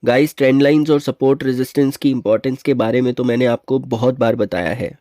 Guys, trend lines और support resistance की importance के बारे में तो मैंने आपको बहुत बार बताया है।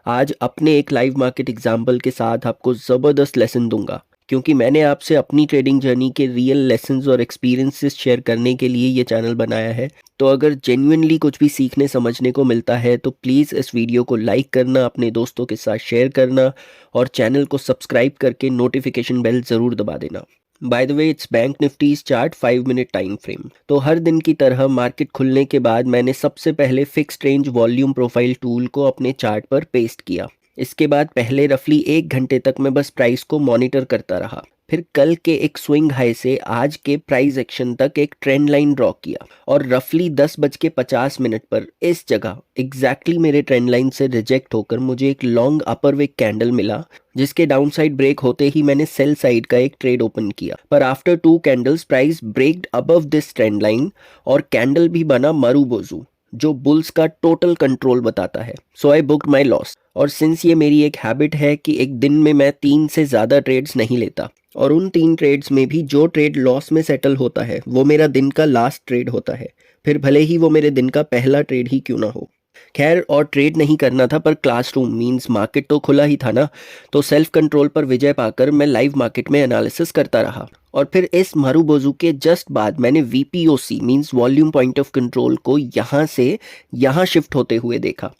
आज अपने एक लाइव मार्केट एग्जाम्पल के साथ आपको ज़बरदस्त लेसन दूंगा, क्योंकि मैंने आपसे अपनी ट्रेडिंग जर्नी के रियल लेसन्स और एक्सपीरियंसेस शेयर करने के लिए ये चैनल बनाया है। तो अगर जेन्युइनली कुछ भी सीखने समझने को मिलता है तो प्लीज़ इस वीडियो को लाइक करना, अपने दोस्तों के साथ शेयर करना और चैनल को सब्सक्राइब करके नोटिफिकेशन बेल ज़रूर दबा देना। By the way, it's bank Nifty's chart 5 minute time frame. तो हर दिन की तरह मार्केट खुलने के बाद मैंने सबसे पहले fixed range volume profile tool को अपने चार्ट पर पेस्ट किया। इसके बाद पहले रफली 1 घंटे तक मैं बस प्राइस को मॉनिटर करता रहा। फिर कल के एक स्विंग हाई से आज के प्राइस एक्शन तक एक ट्रेंड लाइन ड्रॉ किया और रफली 10:50 पर इस जगह एग्जैक्टली मेरे ट्रेंड लाइन से रिजेक्ट होकर मुझे एक लॉन्ग अपर विक कैंडल मिला, जिसके डाउन साइड ब्रेक होते ही मैंने सेल साइड का एक ट्रेड ओपन किया। पर after 2 candles price breaked above this trend line और कैंडल भी बना मारूबोजू, जो बुल्स का टोटल कंट्रोल बताता है। सो आई बुक्ड माई लॉस। और सिंस ये मेरी एक हैबिट है कि एक दिन में मैं 3 से ज़्यादा ट्रेड्स नहीं लेता, और उन 3 ट्रेड्स में भी जो ट्रेड लॉस में सेटल होता है वो मेरा दिन का लास्ट ट्रेड होता है, फिर भले ही वो मेरे दिन का पहला ट्रेड ही क्यों ना हो। खैर, और ट्रेड नहीं करना था पर क्लासरूम मींस मार्केट तो खुला ही था ना, तो सेल्फ कंट्रोल पर विजय पाकर मैं लाइव मार्केट में एनालिसिस करता रहा। और फिर इस मारूबोजू के जस्ट बाद मैंने VPOC means volume point of control को यहाँ से यहाँ शिफ्ट होते हुए देखा।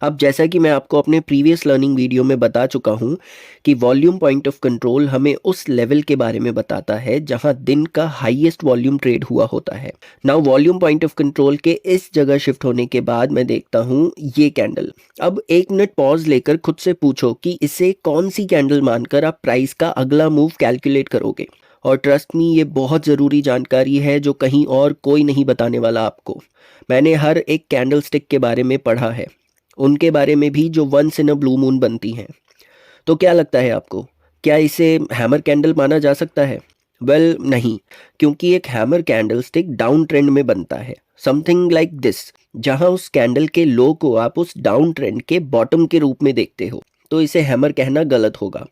अब जैसा कि मैं आपको अपने प्रीवियस लर्निंग वीडियो में बता चुका हूँ कि वॉल्यूम पॉइंट ऑफ कंट्रोल हमें उस लेवल के बारे में बताता है जहां दिन का हाईएस्ट वॉल्यूम ट्रेड हुआ होता है। Now volume point of control के इस जगह शिफ्ट होने के बाद मैं देखता हूँ ये कैंडल। अब 1 मिनट पॉज लेकर खुद से पूछो कि इसे कौन सी कैंडल मानकर आप प्राइस का अगला मूव कैलकुलेट करोगे। और ट्रस्ट मी, ये बहुत ज़रूरी जानकारी है जो कहीं और कोई नहीं बताने वाला आपको। मैंने हर एक कैंडल स्टिक के बारे में पढ़ा है, उनके बारे में भी जो once in a blue moon बनती हैं। तो क्या लगता है आपको, क्या इसे हैमर कैंडल माना जा सकता है? वेल, नहीं, क्योंकि एक hammer candle stick down trend में बनता है, समथिंग लाइक दिस, जहां उस कैंडल के लो को आप उस डाउन ट्रेंड के बॉटम के रूप में देखते हो। तो इसे हैमर कहना गलत होगा।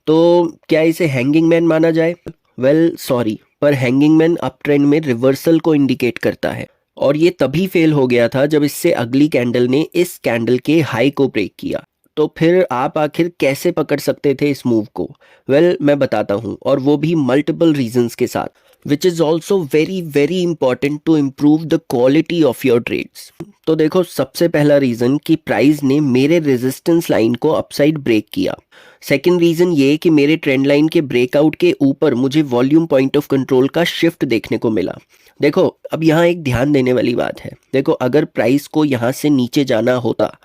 तो क्या इसे हैंगिंग मैन माना जाए? वेल सॉरी, पर हैंगिंग मैन अप ट्रेंड में रिवर्सल को इंडिकेट करता है, और ये तभी फेल हो गया था जब इससे अगली कैंडल ने इस कैंडल के हाई को ब्रेक किया। तो फिर आप आखिर कैसे पकड़ सकते थे इस मूव को? वेल, मैं बताता हूँ, और वो भी मल्टीपल रीजंस के साथ, which is also very very important to improve the quality of your trades. तो देखो, सबसे पहला रीज़न कि प्राइस ने मेरे रेजिस्टेंस लाइन को अपसाइड ब्रेक किया। सेकेंड रीज़न ये कि मेरे ट्रेंड लाइन के ब्रेकआउट के ऊपर मुझे वॉल्यूम पॉइंट ऑफ कंट्रोल का शिफ्ट देखने को मिला। देखो, अब यहाँ एक ध्यान देने वाली बात है। देखो, अगर प्राइस को यहाँ से नीचे जाना होता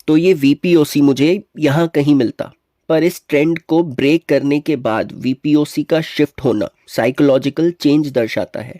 तो ये वीपीओसी मुझे यहाँ कहीं मिलता, पर इस ट्रेंड को ब्रेक करने के बाद वीपीओसी का शिफ्ट होना साइकोलॉजिकल चेंज दर्शाता है।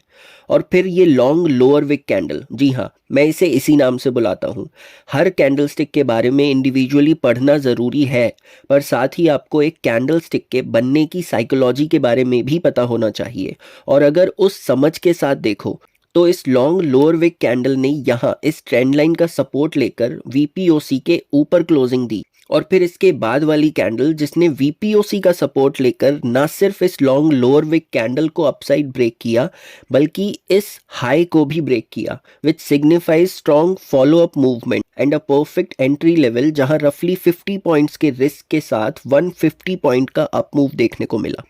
और फिर ये लॉन्ग लोअर विक कैंडल, जी हाँ, मैं इसे इसी नाम से बुलाता हूँ। हर कैंडल स्टिक के बारे में इंडिविजुअली पढ़ना ज़रूरी है, पर साथ ही आपको एक कैंडल स्टिक के बनने की साइकोलॉजी के बारे में भी पता होना चाहिए। और अगर उस समझ के साथ देखो तो इस लॉन्ग लोअर विक कैंडल ने यहाँ इस ट्रेंड लाइन का सपोर्ट लेकर वीपीओसी के ऊपर क्लोजिंग दी, और फिर इसके बाद वाली कैंडल जिसने वीपीओसी का सपोर्ट लेकर ना सिर्फ इस लॉन्ग लोअर विक कैंडल को अपसाइड ब्रेक किया, बल्कि इस हाई को भी ब्रेक किया, which signifies strong follow up movement and a perfect entry level, जहां रफली 50 पॉइंट्स के रिस्क के साथ 150 पॉइंट का अप मूव देखने को मिला।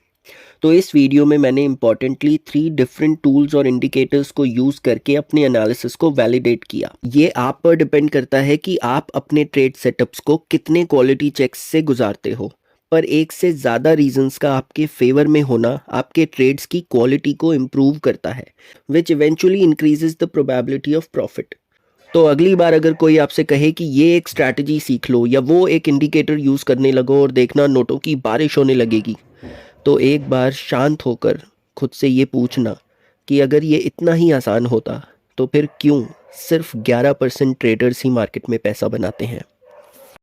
तो इस वीडियो में मैंने इंपॉर्टेंटली 3 डिफरेंट टूल्स और इंडिकेटर्स को यूज़ करके अपने एनालिसिस को वैलिडेट किया। ये आप पर डिपेंड करता है कि आप अपने ट्रेड सेटअप्स को कितने क्वालिटी चेक्स से गुजारते हो, पर एक से ज़्यादा रीजंस का आपके फेवर में होना आपके ट्रेड्स की क्वालिटी को इम्प्रूव करता है, which eventually increases the probability of profit. तो अगली बार अगर कोई आपसे कहे कि ये एक स्ट्रैटेजी सीख लो या वो एक इंडिकेटर यूज़ करने लगो और देखना नोटों की बारिश होने लगेगी, तो एक बार शांत होकर खुद से ये पूछना कि अगर ये इतना ही आसान होता तो फिर क्यों सिर्फ 11% ट्रेडर्स ही मार्केट में पैसा बनाते हैं।